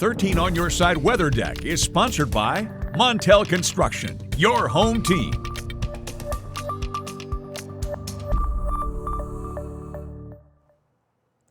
13 on Your Side Weather Deck is sponsored by Montel Construction, your home team.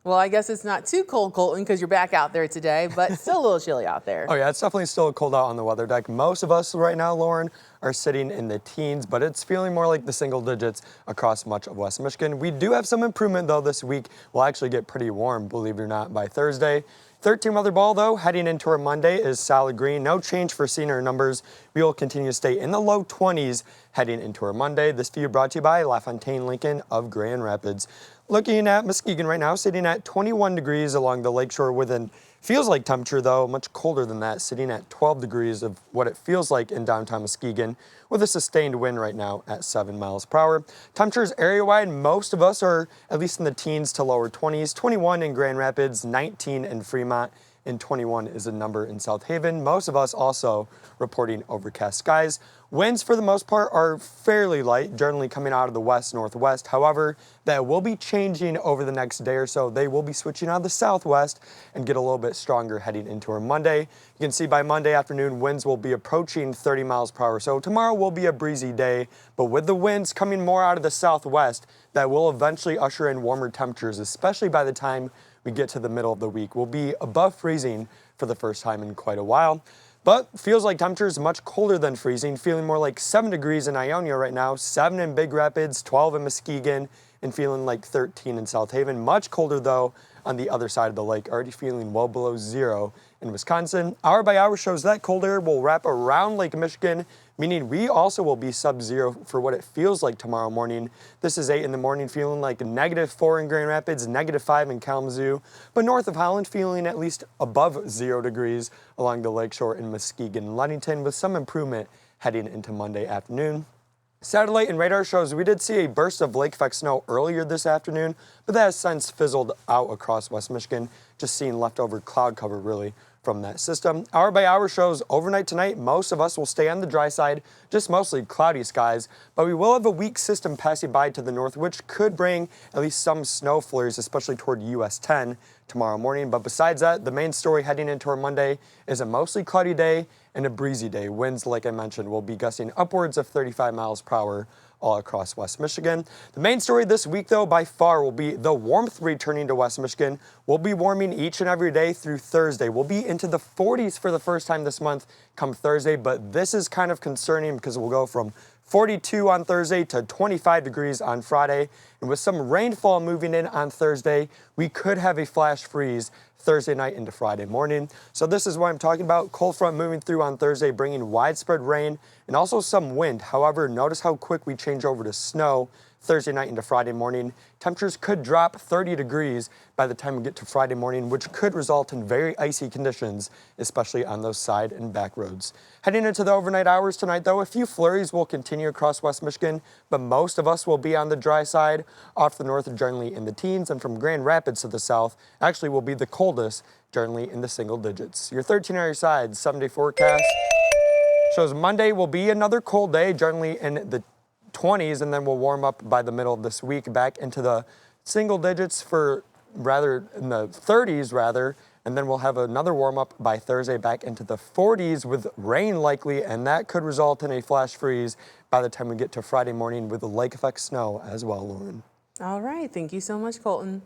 Well, I guess it's not too cold, Colton, because you're back out there today, but still a little chilly out there. Oh yeah, it's definitely still cold out on the weather deck. Most of us right now, Lauren, are sitting in the teens, but it's feeling more like the single digits across much of West Michigan. We do have some improvement though this week. We'll actually get pretty warm, believe it or not, by Thursday. 13 weather ball though, heading into our Monday is solid green. No change for senior numbers. We will continue to stay in the low 20s heading into our Monday. This view brought to you by LaFontaine Lincoln of Grand Rapids. Looking at Muskegon right now, sitting at 21 degrees along the lakeshore with an feels like temperature though, much colder than that, sitting at 12 degrees of what it feels like in downtown Muskegon with a sustained wind right now at 7 miles per hour. Temperatures area-wide, most of us are at least in the teens to lower 20s, 21 in Grand Rapids, 19 in Fremont, and 21 is a number in South Haven. Most of us also reporting overcast skies. Winds for the most part are fairly light, generally coming out of the west-northwest. However, that will be changing over the next day or so. They will be switching out of the southwest and get a little bit stronger heading into our Monday. You can see by Monday afternoon, winds will be approaching 30 miles per hour. So tomorrow will be a breezy day, but with the winds coming more out of the southwest, that will eventually usher in warmer temperatures, especially by the time we get to the middle of the week. We'll be above freezing for the first time in quite a while. But feels like temperatures much colder than freezing, feeling more like 7 degrees in Ionia right now, 7 in Big Rapids, 12 in Muskegon, and feeling like 13 in South Haven. Much colder though on the other side of the lake, already feeling well below 0 in Wisconsin. Hour by hour shows that cold air will wrap around Lake Michigan, meaning we also will be sub-zero for what it feels like tomorrow morning. This is 8 in the morning, feeling like -4 in Grand Rapids, -5 in Kalamazoo, but north of Holland feeling at least above 0 degrees along the lakeshore in Muskegon and Ludington, with some improvement heading into Monday afternoon. Satellite and radar shows we did see a burst of lake effect snow earlier this afternoon, but that has since fizzled out across West Michigan, just seeing leftover cloud cover really from that system. Hour by hour shows overnight tonight, most of us will stay on the dry side, just mostly cloudy skies, but we will have a weak system passing by to the north, which could bring at least some snow flurries, especially toward US 10 tomorrow morning. But besides that, the main story heading into our Monday is a mostly cloudy day and a breezy day. Winds, like I mentioned, will be gusting upwards of 35 miles per hour all across West Michigan. The main story this week, though, by far will be the warmth returning to West Michigan. We'll be warming each and every day through Thursday. We'll be into the 40s for the first time this month come Thursday, but this is kind of concerning because we'll go from 42 on Thursday to 25 degrees on Friday. And with some rainfall moving in on Thursday, we could have a flash freeze Thursday night into Friday morning. So this is what I'm talking about. Cold front moving through on Thursday, bringing widespread rain and also some wind. However, notice how quick we change over to snow Thursday night into Friday morning. Temperatures could drop 30 degrees by the time we get to Friday morning, which could result in very icy conditions, especially on those side and back roads. Heading into the overnight hours tonight, though, a few flurries will continue across West Michigan, but most of us will be on the dry side. Off the north, generally in the teens, and from Grand Rapids to the south, actually will be the coldest, generally in the single digits. Your 13 area side 7-day forecast shows Monday will be another cold day, generally in the 20s, and then we'll warm up by the middle of this week back into the single digits for rather in the 30s rather, and then we'll have another warm up by Thursday back into the 40s with rain likely, and that could result in a flash freeze by the time we get to Friday morning with the lake effect snow as well, Lauren. All right, thank you so much, Colton.